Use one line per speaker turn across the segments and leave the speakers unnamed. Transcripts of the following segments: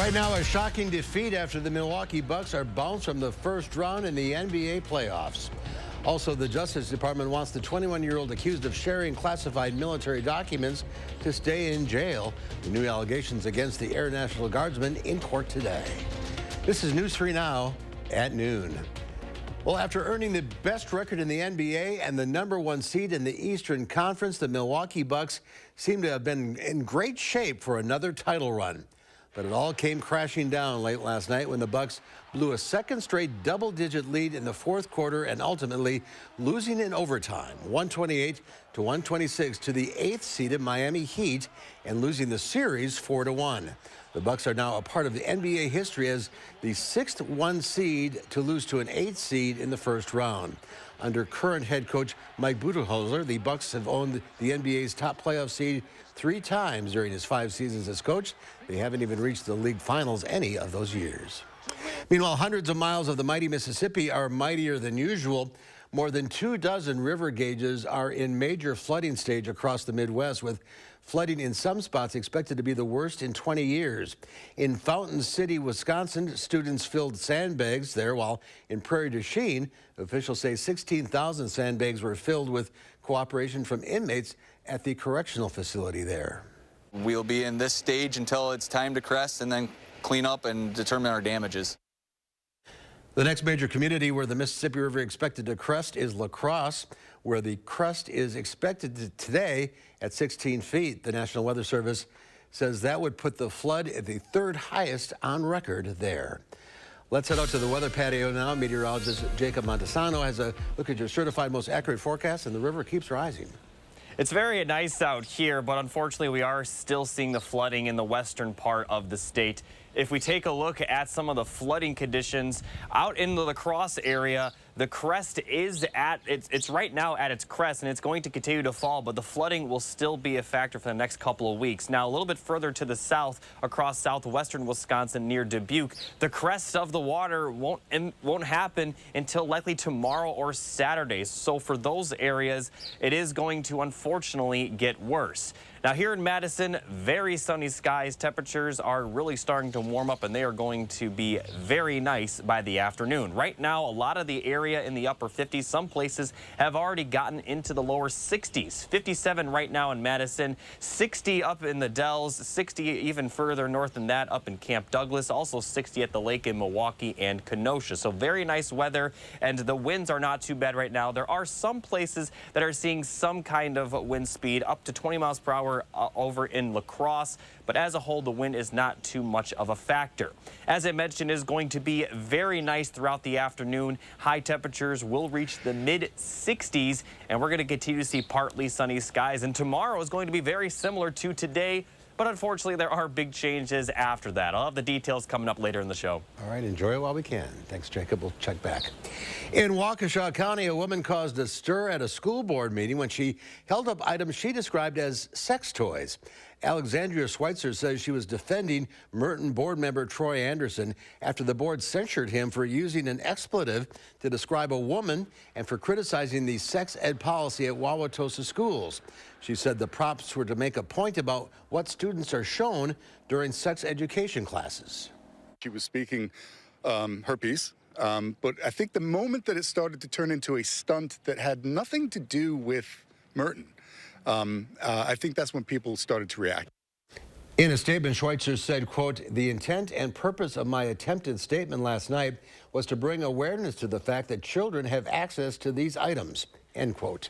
Right now, a shocking defeat after the Milwaukee Bucks are bounced from the first round in the NBA playoffs. Also, the Justice Department wants the 21-year-old accused of sharing classified military documents to stay in jail. The new allegations against the Air National Guardsman in court today. This is News 3 Now at noon. Well, after earning the best record in the NBA and the #1 seed in the Eastern Conference, the Milwaukee Bucks seem to have been in great shape for another title run. But it all came crashing down late last night when the Bucks blew a second straight double-digit lead in the fourth quarter and ultimately losing in overtime, 128-126 to the 8th-seeded Miami Heat and losing the series 4-1. The Bucks are now a part of the NBA history as the 6th 1 seed to lose to an 8th seed in the first round. Under current head coach Mike Budenholzer, the Bucks have owned the NBA's top playoff seed 3 times during his 5 seasons as coach. They haven't even reached the league finals any of those years. Meanwhile, hundreds of miles of the mighty Mississippi are mightier than usual. More than 24 river gauges are in major flooding stage across the Midwest, with flooding in some spots expected to be the worst in 20 years. In Fountain City, Wisconsin, students filled sandbags there, while in Prairie du Chien, officials say 16,000 sandbags were filled with cooperation from inmates at the correctional facility there.
We'll be in this stage until it's time to crest and then clean up and determine our damages.
The next major community where the Mississippi River expected to crest is La Crosse, where the crest is expected today at 16 feet. The National Weather Service says that would put the flood at the 3rd highest on record there. Let's head out to the weather patio now. Meteorologist Jacob Montesano has a look at your certified most accurate forecast, and the river keeps rising.
It's very nice out here, but unfortunately we are still seeing the flooding in the western part of the state. If we take a look at some of the flooding conditions out in the La Crosse area, the crest is it's right now at its crest, and it's going to continue to fall, but the flooding will still be a factor for the next couple of weeks. Now, a little bit further to the south, across southwestern Wisconsin near Dubuque, the crest of the water won't happen until likely tomorrow or Saturday. So for those areas, it is going to unfortunately get worse. Now, here in Madison, very sunny skies. Temperatures are really starting to warm up, and they are going to be very nice by the afternoon. Right now, a lot of the area in the upper 50s. Some places have already gotten into the lower 60s. 57 right now in Madison, 60 up in the Dells, 60 even further north than that up in Camp Douglas, also 60 at the lake in Milwaukee and Kenosha. So very nice weather, and the winds are not too bad right now. There are some places that are seeing some kind of wind speed up to 20 miles per hour over in La Crosse, but as a whole, the wind is not too much of a factor. As I mentioned, it is going to be very nice throughout the afternoon. High temperatures will reach the mid-60s, and we're going to continue to see partly sunny skies. And tomorrow is going to be very similar to today, but unfortunately, there are big changes after that. I'll have the details coming up later in the show.
All right, enjoy it while we can. Thanks, Jacob. We'll check back. In Waukesha County, a woman caused a stir at a school board meeting when she held up items she described as sex toys. Alexandria Schweitzer says she was defending Merton board member Troy Anderson after the board censured him for using an expletive to describe a woman and for criticizing the sex ed policy at Wauwatosa schools. She said the props were to make a point about what students are shown during sex education classes.
She was speaking her piece, but I think the moment that it started to turn into a stunt that had nothing to do with Merton, I think that's when people started to react.
In a statement, Schweitzer said, quote, "The intent and purpose of my attempted statement last night was to bring awareness to the fact that children have access to these items," end quote.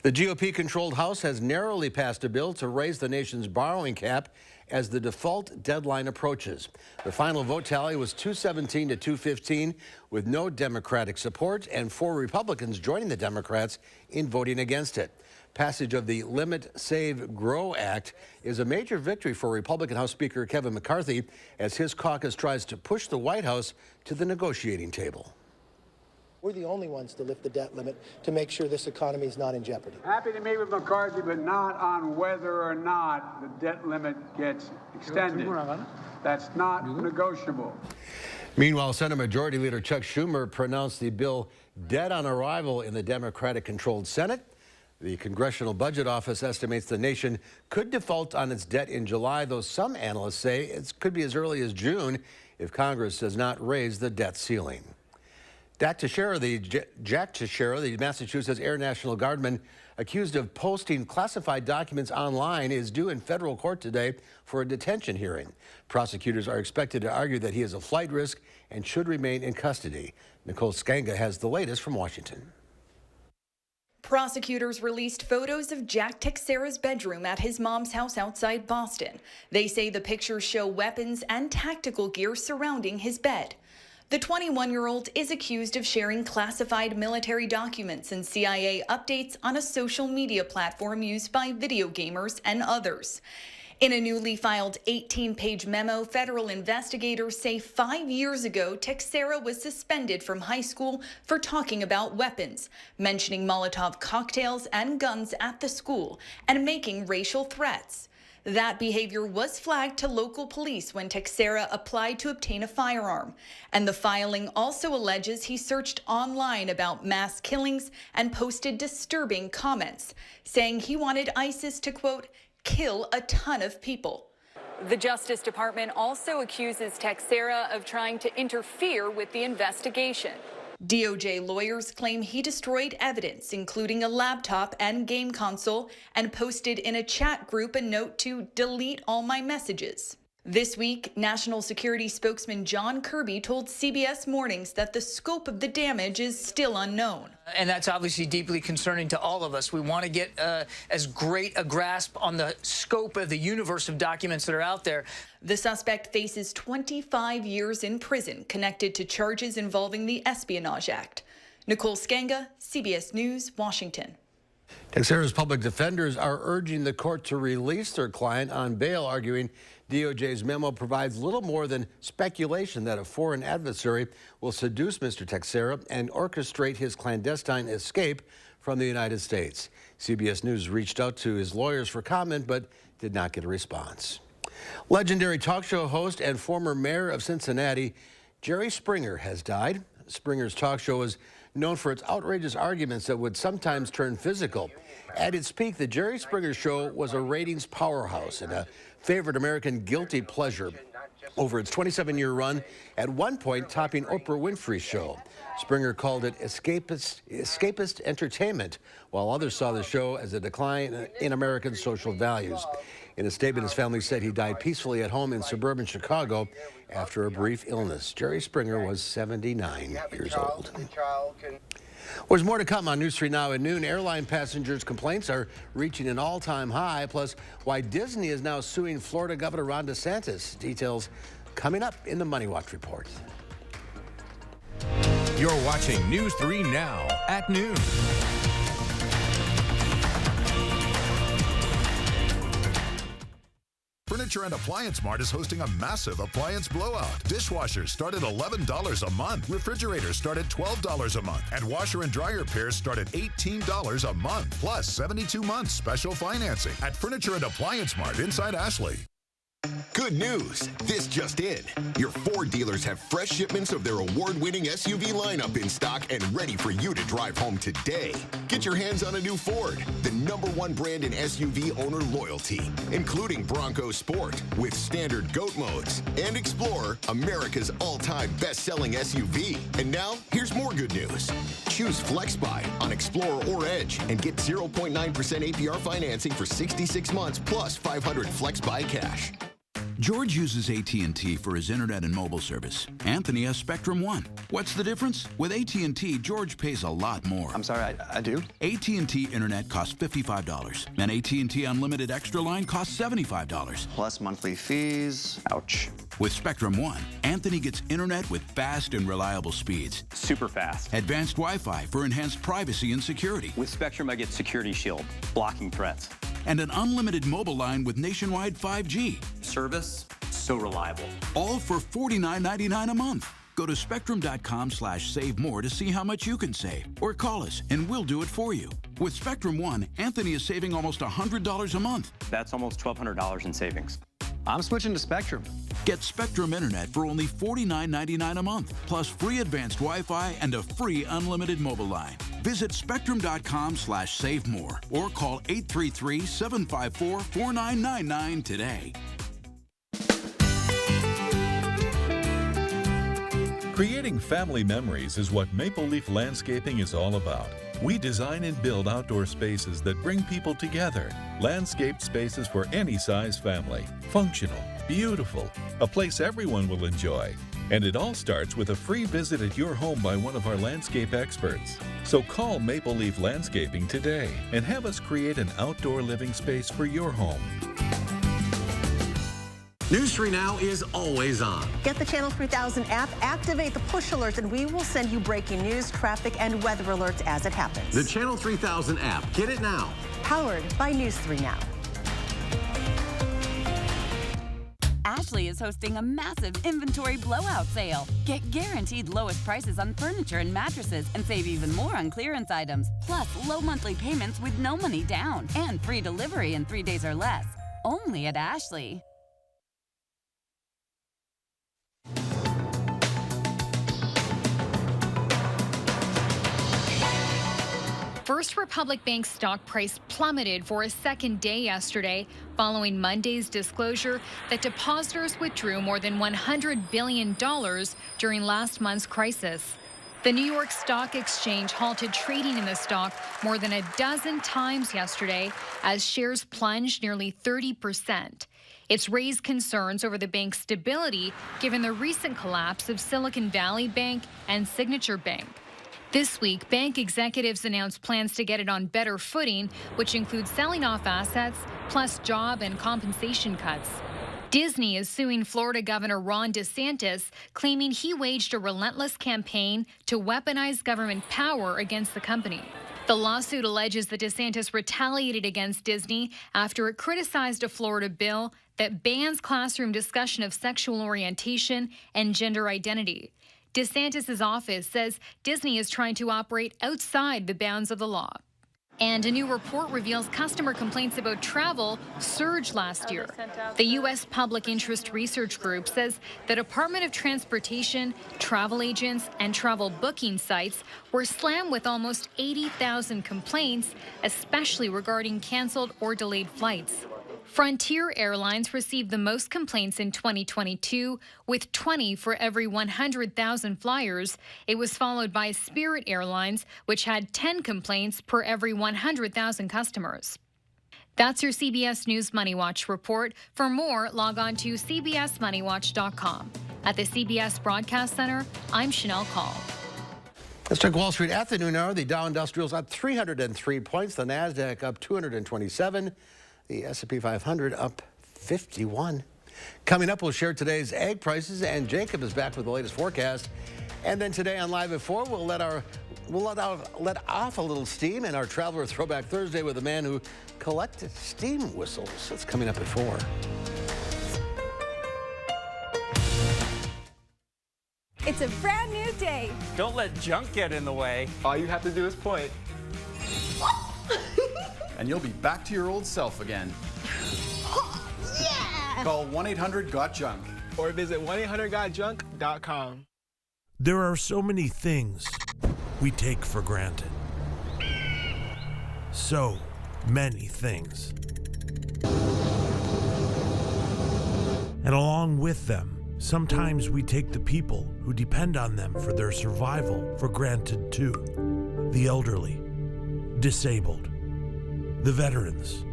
The GOP-controlled House has narrowly passed a bill to raise the nation's borrowing cap as the default deadline approaches. The final vote tally was 217 to 215, with no Democratic support and 4 Republicans joining the Democrats in voting against it. Passage of the Limit, Save, Grow Act is a major victory for Republican House Speaker Kevin McCarthy as his caucus tries to push the White House to the negotiating table.
We're the only ones to lift the debt limit to make sure this economy is not in jeopardy.
Happy to meet with McCarthy, but not on whether or not the debt limit gets extended. That's not negotiable.
Meanwhile, Senate Majority Leader Chuck Schumer pronounced the bill dead on arrival in the Democratic-controlled Senate. The Congressional Budget Office estimates the nation could default on its debt in July, though some analysts say it could be as early as June if Congress does not raise the debt ceiling. Jack Teixeira, the Massachusetts Air National Guardman accused of posting classified documents online, is due in federal court today for a detention hearing. Prosecutors are expected to argue that he is a flight risk and should remain in custody. Nicole Skanga has the latest from Washington.
Prosecutors released photos of Jack Teixeira's bedroom at his mom's house outside Boston. They say the pictures show weapons and tactical gear surrounding his bed. The 21-year-old is accused of sharing classified military documents and CIA updates on a social media platform used by video gamers and others. In a newly filed 18-page memo, federal investigators say 5 years ago, Teixeira was suspended from high school for talking about weapons, mentioning Molotov cocktails and guns at the school, and making racial threats. That behavior was flagged to local police when Teixeira applied to obtain a firearm. And the filing also alleges he searched online about mass killings and posted disturbing comments, saying he wanted ISIS to, quote, kill a ton of people. The Justice Department also accuses Teixeira of trying to interfere with the investigation. DOJ lawyers claim he destroyed evidence, including a laptop and game console, and posted in a chat group a note to delete all my messages. This week, National Security spokesman John Kirby told CBS Mornings that the scope of the damage is still unknown.
And that's obviously deeply concerning to all of us. We want to get as great a grasp on the scope of the universe of documents that are out there.
The suspect faces 25 years in prison connected to charges involving the Espionage Act. Nicole Skanga, CBS News, Washington.
Teixeira's public defenders are urging the court to release their client on bail, arguing DOJ's memo provides little more than speculation that a foreign adversary will seduce Mr. Teixeira and orchestrate his clandestine escape from the United States. CBS News reached out to his lawyers for comment, but did not get a response. Legendary talk show host and former mayor of Cincinnati, Jerry Springer, has died. Springer's talk show was known for its outrageous arguments that would sometimes turn physical. At its peak, the Jerry Springer Show was a ratings powerhouse and a favorite American guilty pleasure over its 27-year run, at one point topping Oprah Winfrey's show. Springer called it escapist entertainment, while others saw the show as a decline in American social values. In a statement, his family said he died peacefully at home in suburban Chicago after a brief illness. Jerry Springer was 79 years old. There's more to come on News 3 Now at noon. Airline passengers' complaints are reaching an all-time high, plus why Disney is now suing Florida Governor Ron DeSantis. Details coming up in the Money Watch report.
You're watching News 3 Now at noon.
Furniture and Appliance Mart is hosting a massive appliance blowout. Dishwashers start at $11 a month. Refrigerators start at $12 a month. And washer and dryer pairs start at $18 a month. Plus 72 months special financing at Furniture and Appliance Mart inside Ashley.
Good news. This just in. Your Ford dealers have fresh shipments of their award-winning SUV lineup in stock and ready for you to drive home today. Get your hands on a new Ford, the #1 brand in SUV owner loyalty, including Bronco Sport with standard GOAT modes and Explorer, America's all-time best-selling SUV. And now, here's more good news. Choose FlexBuy on Explorer or Edge and get 0.9% APR financing for 66 months plus $500 FlexBuy cash.
George uses AT&T for his internet and mobile service. Anthony has Spectrum One. What's the difference? With AT&T, George pays a lot more.
I'm sorry, I do?
AT&T Internet costs $55, and AT&T Unlimited Extra Line costs $75.
Plus monthly fees. Ouch.
With Spectrum One, Anthony gets internet with fast and reliable speeds.
Super fast.
Advanced Wi-Fi for enhanced privacy and security.
With Spectrum, I get Security Shield, blocking threats.
And an unlimited mobile line with nationwide 5G.
Service, so reliable.
All for $49.99 a month. Go to spectrum.com/save more to see how much you can save. Or call us and we'll do it for you. With Spectrum One, Anthony is saving almost $100 a month.
That's almost $1,200 in savings. I'm switching to Spectrum.
Get Spectrum Internet for only $49.99 a month, plus free advanced Wi-Fi and a free unlimited mobile line. Visit spectrum.com/savemore or call 833-754-4999 today.
Creating family memories is what Maple Leaf Landscaping is all about. We design and build outdoor spaces that bring people together. Landscaped spaces for any size family. Functional, beautiful, a place everyone will enjoy. And it all starts with a free visit at your home by one of our landscape experts. So call Maple Leaf Landscaping today and have us create an outdoor living space for your home.
News 3 Now is always on.
Get the Channel 3000 app, activate the push alerts, and we will send you breaking news, traffic, and weather alerts as it happens.
The Channel 3000 app. Get it now.
Powered by News 3 Now.
Ashley is hosting a massive inventory blowout sale. Get guaranteed lowest prices on furniture and mattresses and save even more on clearance items. Plus, low monthly payments with no money down and free delivery in 3 days or less. Only at Ashley.
First Republic Bank's stock price plummeted for a second day yesterday following Monday's disclosure that depositors withdrew more than $100 billion during last month's crisis. The New York Stock Exchange halted trading in the stock more than a dozen times yesterday as shares plunged nearly 30%. It's raised concerns over the bank's stability given the recent collapse of Silicon Valley Bank and Signature Bank. This week, bank executives announced plans to get it on better footing, which includes selling off assets, plus job and compensation cuts. Disney is suing Florida Governor Ron DeSantis, claiming he waged a relentless campaign to weaponize government power against the company. The lawsuit alleges that DeSantis retaliated against Disney after it criticized a Florida bill that bans classroom discussion of sexual orientation and gender identity. DeSantis' office says Disney is trying to operate outside the bounds of the law. And a new report reveals customer complaints about travel surged last year. The U.S. Public Interest Research Group says the Department of Transportation, travel agents, and travel booking sites were slammed with almost 80,000 complaints, especially regarding canceled or delayed flights. Frontier Airlines received the most complaints in 2022, with 20 for every 100,000 flyers. It was followed by Spirit Airlines, which had 10 complaints per every 100,000 customers. That's your CBS News Money Watch report. For more, log on to cbsmoneywatch.com. At the CBS Broadcast Center, I'm Chanel Call.
Let's check Wall Street at the noon hour. The Dow Industrials up 303 points. The NASDAQ up 227. The S&P 500 up 51. Coming up, we'll share today's egg prices, and Jacob is back with the latest forecast. And then today on Live at 4, we'll let off a little steam in our Traveler Throwback Thursday with a man who collected steam whistles. That's coming up at 4.
It's a brand new day.
Don't let junk get in the way. All you have to do is point.
And you'll be back to your old self again.
Yeah!
Call 1-800-GOT-JUNK
Or visit 1-800-GOT-JUNK.com.
There are so many things we take for granted. So many things. And along with them, sometimes we take the people who depend on them for their survival for granted too. The elderly, disabled, the veterans,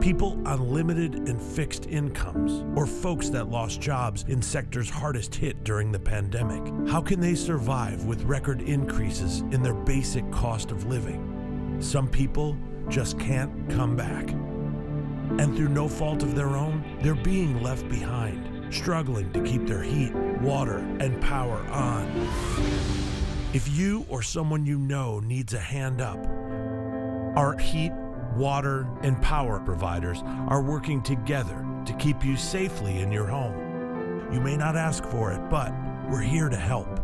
people on limited and fixed incomes, or folks that lost jobs in sectors hardest hit during the pandemic. How can they survive with record increases in their basic cost of living? Some people just can't come back. And through no fault of their own, they're being left behind, struggling to keep their heat, water, and power on. If you or someone you know needs a hand up, our heat, water, and power providers are working together to keep you safely in your home. You may not ask for it, but we're here to help.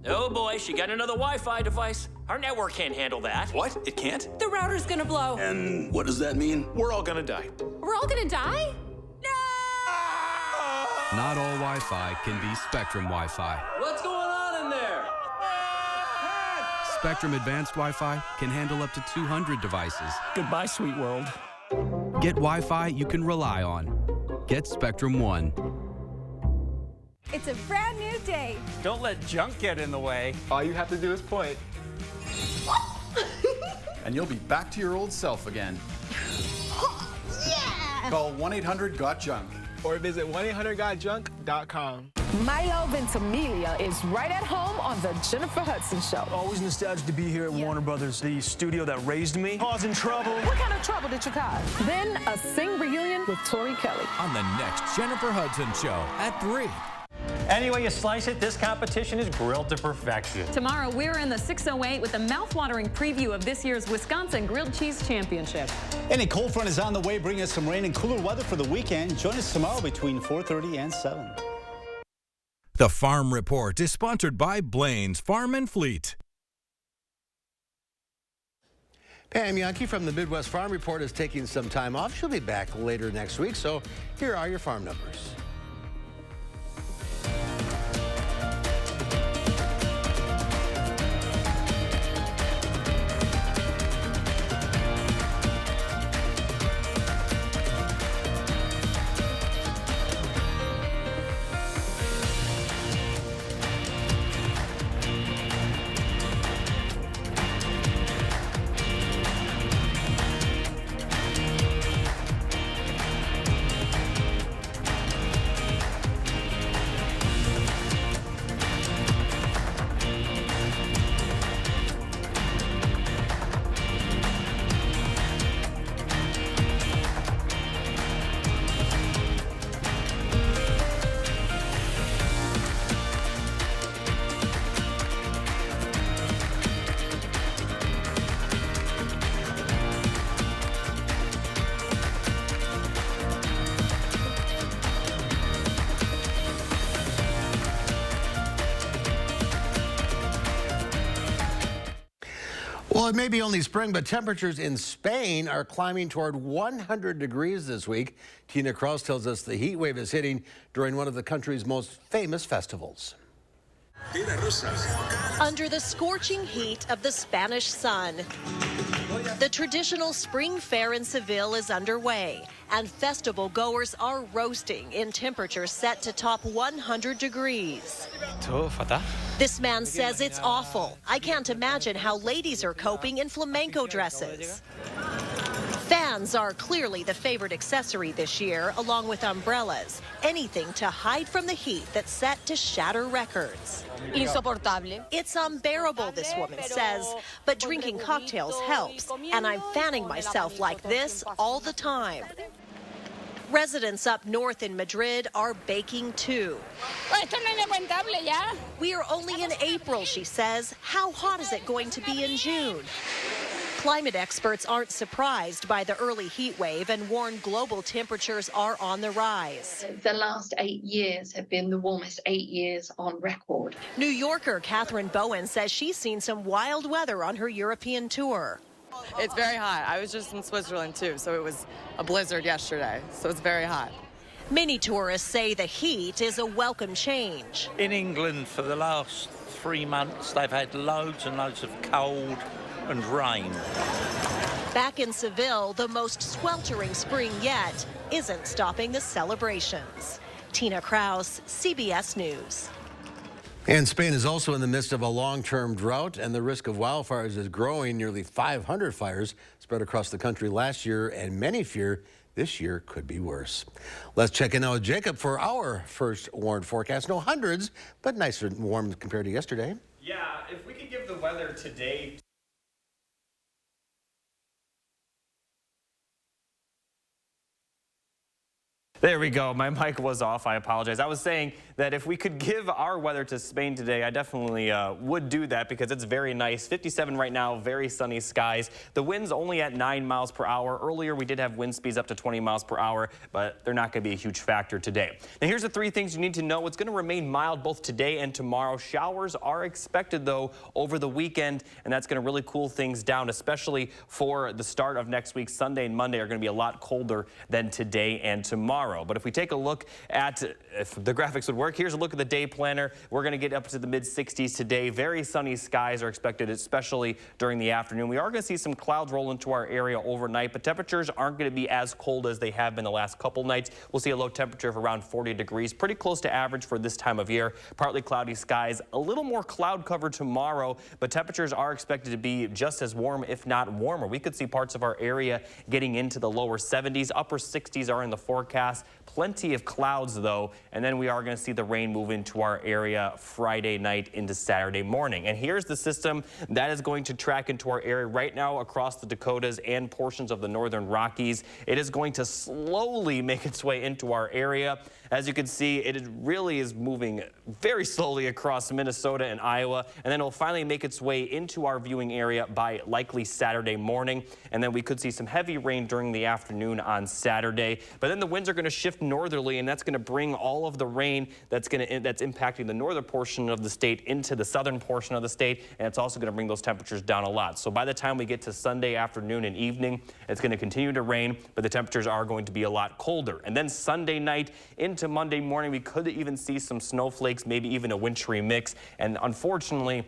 Oh boy, she got another Wi-Fi device. Our network can't handle that.
What? It can't?
The router's gonna blow.
And what does that mean?
We're all gonna die.
We're all gonna die?
Not all Wi-Fi can be Spectrum Wi-Fi.
What's going on in there?
Spectrum Advanced Wi-Fi can handle up to 200 devices.
Goodbye, sweet world.
Get Wi-Fi you can rely on. Get Spectrum One.
It's a brand new day.
Don't let junk get in the way. All you have to do is point.
And you'll be back to your old self again.
Yeah!
Call 1-800-GOT-JUNK.
Or visit 1-800-GOT-JUNK.com.
Milo Ventimiglia is right at home on the Jennifer Hudson Show.
Always nostalgic to be here at Warner Brothers, the studio that raised me. Causing trouble.
What kind of trouble did you cause? Then a Sing reunion with Tori Kelly.
On the next Jennifer Hudson Show at 3.
Any way you slice it, this competition is grilled to perfection.
Tomorrow, we're in the 608 with a mouth-watering preview of this year's Wisconsin Grilled Cheese Championship.
And a cold front is on the way, bringing us some rain and cooler weather for the weekend. Join us tomorrow between 4:30 and 7.
The Farm Report is sponsored by Blaine's Farm and Fleet.
Pam Yankee from the Midwest Farm Report is taking some time off. She'll be back later next week, so here are your farm numbers. Well, it may be only spring, but temperatures in Spain are climbing toward 100 degrees this week. Tina Kraus tells us the heat wave is hitting during one of the country's most famous festivals.
Under the scorching heat of the Spanish sun, the traditional spring fair in Seville is underway, and festival goers are roasting in temperatures set to top 100 degrees. This man says it's awful. I can't imagine how ladies are coping in flamenco dresses. Fans are clearly the favorite accessory this year, along with umbrellas. Anything to hide from the heat that's set to shatter records.
Insoportable.
It's unbearable, this woman says, but drinking cocktails helps, and I'm fanning myself like this all the time. Residents up north in Madrid are baking too. We are only in April, she says. How hot is it going to be in June? Climate experts aren't surprised by the early heat wave and warn global temperatures are on the rise.
The last 8 years have been the warmest 8 years on record.
New Yorker Catherine Bowen says she's seen some wild weather on her European tour.
It's very hot. I was just in Switzerland too, so it was a blizzard yesterday, so it's very hot.
Many tourists say the heat is a welcome change.
In England for the last 3 months, they've had loads and loads of cold and rain.
Back in Seville, the most sweltering spring yet isn't stopping the celebrations. Tina Kraus, CBS News.
And Spain is also in the midst of a long-term drought, and the risk of wildfires is growing. Nearly 500 fires spread across the country last year, and many fear this year could be worse. Let's check in now with Jacob for our first warned forecast. No hundreds, but nice and warm compared to yesterday.
Yeah, if we could give the weather today. There we go. My mic was off. I apologize. I was saying that if we could give our weather to Spain today, I definitely would do that because it's very nice. 57 right now, very sunny skies. The wind's only at 9 miles per hour. Earlier, we did have wind speeds up to 20 miles per hour, but they're not going to be a huge factor today. Now, here's the 3 things you need to know. It's going to remain mild both today and tomorrow. Showers are expected, though, over the weekend, and that's going to really cool things down, especially for the start of next week. Sunday and Monday are going to be a lot colder than today and tomorrow. tomorrow. But if we take a look at, if the graphics would work, here's a look at the day planner. We're going to get up to the mid-60s today. Very sunny skies are expected, especially during the afternoon. We are going to see some clouds roll into our area overnight, but temperatures aren't going to be as cold as they have been the last couple nights. We'll see a low temperature of around 40 degrees, pretty close to average for this time of year. Partly cloudy skies, a little more cloud cover tomorrow, but temperatures are expected to be just as warm, if not warmer. We could see parts of our area getting into the lower 70s, upper 60s are in the forecast. Plenty of clouds though, and then we are going to see the rain move into our area Friday night into Saturday morning. And here's the system that is going to track into our area right now across the Dakotas and portions of the northern Rockies. It is going to slowly make its way into our area. As you can see, it really is moving very slowly across Minnesota and Iowa, and then it will finally make its way into our viewing area by likely Saturday morning. And then we could see some heavy rain during the afternoon on Saturday. But then the winds are going to shift northerly, and that's going to bring all of the rain that's impacting the northern portion of the state into the southern portion of the state, and it's also going to bring those temperatures down a lot. So by the time we get to Sunday afternoon and evening, it's going to continue to rain, but the temperatures are going to be a lot colder. And then Sunday night into Monday morning, we could even see some snowflakes, maybe even a wintry mix. And unfortunately,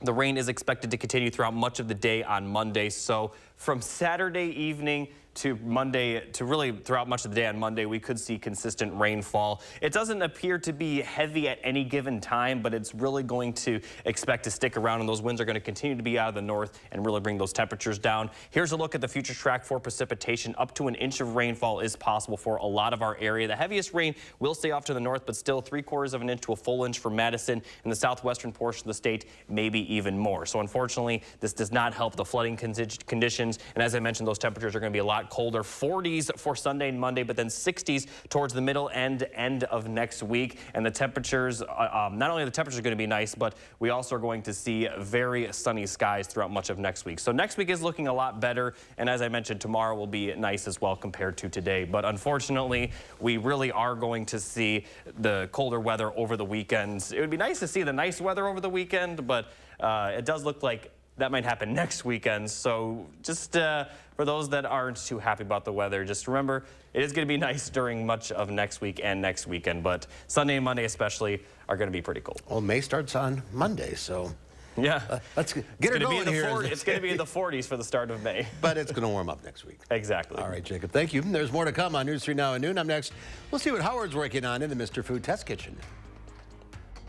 the rain is expected to continue throughout much of the day on Monday. So from Saturday evening to Monday, to really throughout much of the day on Monday, we could see consistent rainfall. It doesn't appear to be heavy at any given time, but it's really going to expect to stick around, and those winds are going to continue to be out of the north and really bring those temperatures down. Here's a look at the future track for precipitation. Up to an inch of rainfall is possible for a lot of our area. The heaviest rain will stay off to the north, but still 3/4 of an inch to a full inch for Madison and the southwestern portion of the state, maybe even more. So unfortunately, this does not help the flooding conditions. And as I mentioned, those temperatures are going to be a lot colder. 40s for Sunday and Monday, but then 60s towards the middle and end of next week. And the temperatures, not only are the temperatures going to be nice, but we also are going to see very sunny skies throughout much of next week. So next week is looking a lot better. And as I mentioned, tomorrow will be nice as well compared to today. But unfortunately, we really are going to see the colder weather over the weekends. It would be nice to see the nice weather over the weekend, but it does look like that might happen next weekend. So just for those that aren't too happy about the weather, just remember it is going to be nice during much of next week and next weekend, but Sunday and Monday especially are going to be pretty cold.
Well, May starts on Monday, so
yeah,
let's get her going here.
It's going to be in the 40s for the start of May.
But it's going to warm up next week.
Exactly.
All right, Jacob, thank you. There's more to come on News 3 Now at noon. Up next, we'll see what Howard's working on in the Mr. Food Test Kitchen.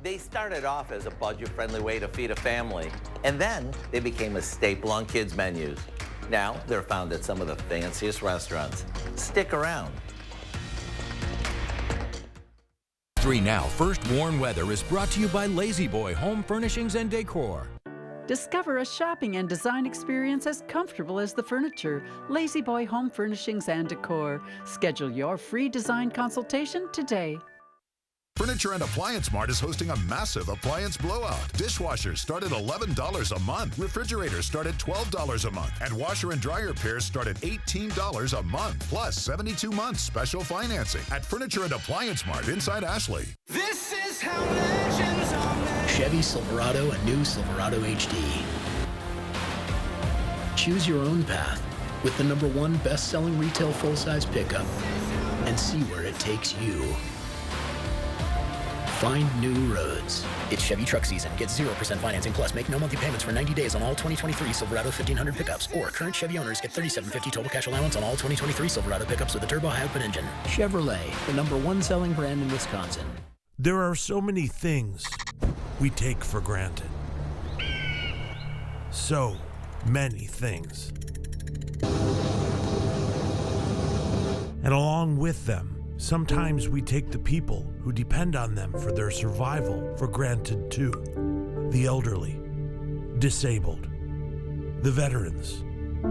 They started off as a budget-friendly way to feed a family, and then they became a staple on kids' menus. Now they're found at some of the fanciest restaurants. Stick around.
3 Now First Warn Weather is brought to you by Lazy Boy Home Furnishings and Decor.
Discover a shopping and design experience as comfortable as the furniture. Lazy Boy Home Furnishings and Decor. Schedule your free design consultation today.
Furniture and Appliance Mart is hosting a massive appliance blowout. Dishwashers start at $11 a month. Refrigerators start at $12 a month. And washer and dryer pairs start at $18 a month. Plus 72 months special financing at Furniture and Appliance Mart inside Ashley.
This is how legends are made.
Chevy Silverado and new Silverado HD. Choose your own path with the #1 best-selling retail full-size pickup and see where it takes you. Find new roads. It's Chevy truck season. Get 0% financing plus make no monthly payments for 90 days on all 2023 Silverado 1500 pickups. Or current Chevy owners get $3,750 total cash allowance on all 2023 Silverado pickups with a turbo high-output engine. Chevrolet, the #1 selling brand in Wisconsin.
There are so many things we take for granted. So many things. And along with them, sometimes we take the people who depend on them for their survival for granted too. The elderly, disabled, the veterans,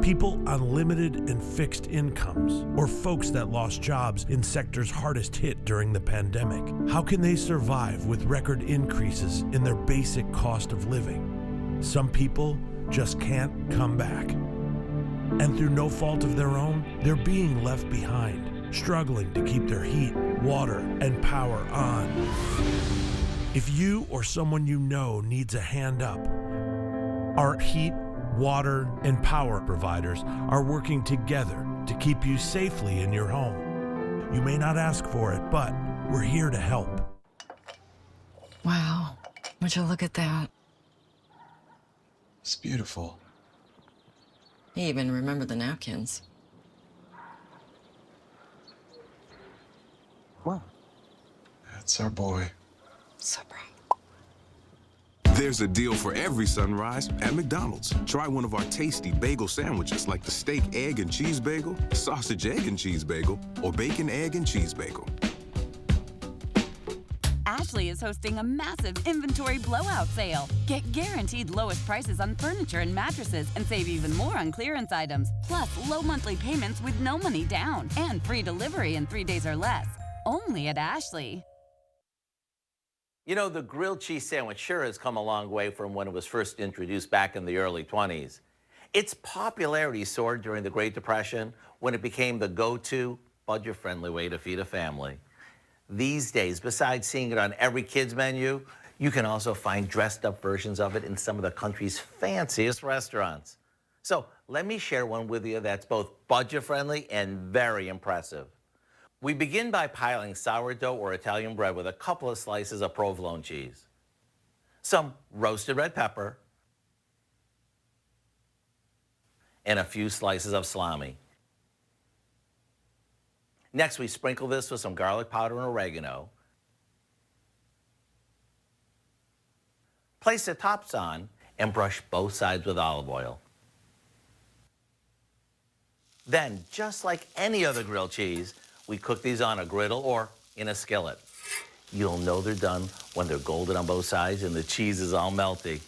people on limited and fixed incomes, or folks that lost jobs in sectors hardest hit during the pandemic. How can they survive with record increases in their basic cost of living? Some people just can't come back. And through no fault of their own, they're being left behind, struggling to keep their heat, water, and power on. If you or someone you know needs a hand up, our heat, water, and power providers are working together to keep you safely in your home. You may not ask for it, but we're here to help.
Wow, would you look at that?
It's beautiful.
He even remembered the napkins.
Wow. That's our boy.
So proud.
There's a deal for every sunrise at McDonald's. Try one of our tasty bagel sandwiches like the steak, egg, and cheese bagel, sausage, egg, and cheese bagel, or bacon, egg, and cheese bagel.
Ashley is hosting a massive inventory blowout sale. Get guaranteed lowest prices on furniture and mattresses and save even more on clearance items. Plus, low monthly payments with no money down and free delivery in 3 days or less. Only at Ashley.
You know, the grilled cheese sandwich sure has come a long way from when it was first introduced back in the early 20s. Its popularity soared during the Great Depression when it became the go-to, budget-friendly way to feed a family. These days, besides seeing it on every kid's menu, you can also find dressed-up versions of it in some of the country's fanciest restaurants. So let me share one with you that's both budget-friendly and very impressive. We begin by piling sourdough or Italian bread with a couple of slices of provolone cheese, some roasted red pepper, and a few slices of salami. Next, we sprinkle this with some garlic powder and oregano. Place the tops on and brush both sides with olive oil. Then, just like any other grilled cheese, we cook these on a griddle or in a skillet. You'll know they're done when they're golden on both sides and the cheese is all melty.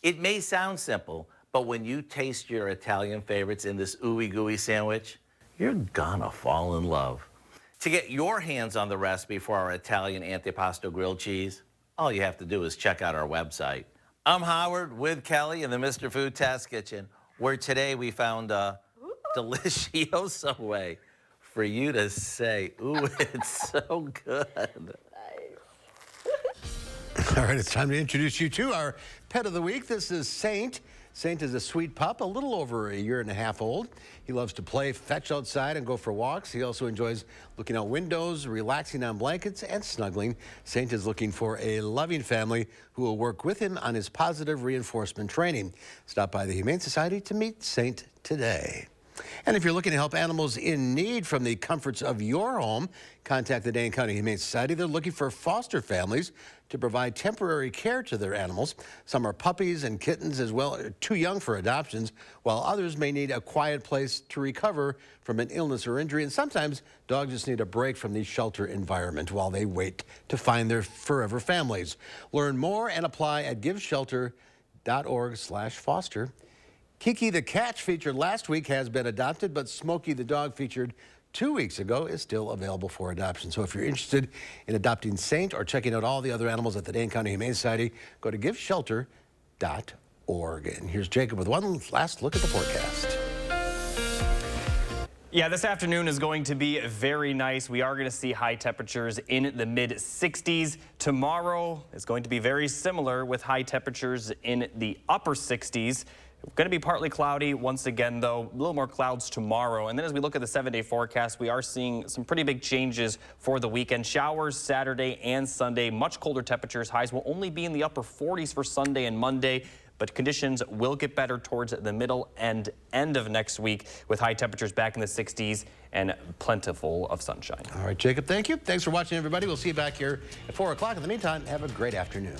It may sound simple, but when you taste your Italian favorites in this ooey gooey sandwich, you're gonna fall in love. To get your hands on the recipe for our Italian antipasto grilled cheese, all you have to do is check out our website. I'm Howard with Kelly in the Mr. Food Test Kitchen, where today we found a delicioso way for you to say, ooh, it's so good.
All right, it's time to introduce you to our pet of the week. This is Saint. Saint is a sweet pup, a little over 1.5 years old. He loves to play, fetch outside, and go for walks. He also enjoys looking out windows, relaxing on blankets, and snuggling. Saint is looking for a loving family who will work with him on his positive reinforcement training. Stop by the Humane Society to meet Saint today. And if you're looking to help animals in need from the comforts of your home, contact the Dane County Humane Society. They're looking for foster families to provide temporary care to their animals. Some are puppies and kittens as well, too young for adoptions, while others may need a quiet place to recover from an illness or injury. And sometimes dogs just need a break from the shelter environment while they wait to find their forever families. Learn more and apply at giveshelter.org/foster. Kiki the cat featured last week has been adopted, but Smokey the dog featured 2 weeks ago is still available for adoption. So if you're interested in adopting Saint or checking out all the other animals at the Dane County Humane Society, go to giveshelter.org. And here's Jacob with one last look at the forecast.
Yeah, this afternoon is going to be very nice. We are going to see high temperatures in the mid-60s. Tomorrow is going to be very similar with high temperatures in the upper 60s. Going to be partly cloudy once again, though. A little more clouds tomorrow. And then as we look at the 7-day forecast, we are seeing some pretty big changes for the weekend. Showers Saturday and Sunday. Much colder temperatures. Highs will only be in the upper 40s for Sunday and Monday. But conditions will get better towards the middle and end of next week with high temperatures back in the 60s and plentiful of sunshine.
All right, Jacob, thank you. Thanks for watching, everybody. We'll see you back here at 4 o'clock. In the meantime, have a great afternoon.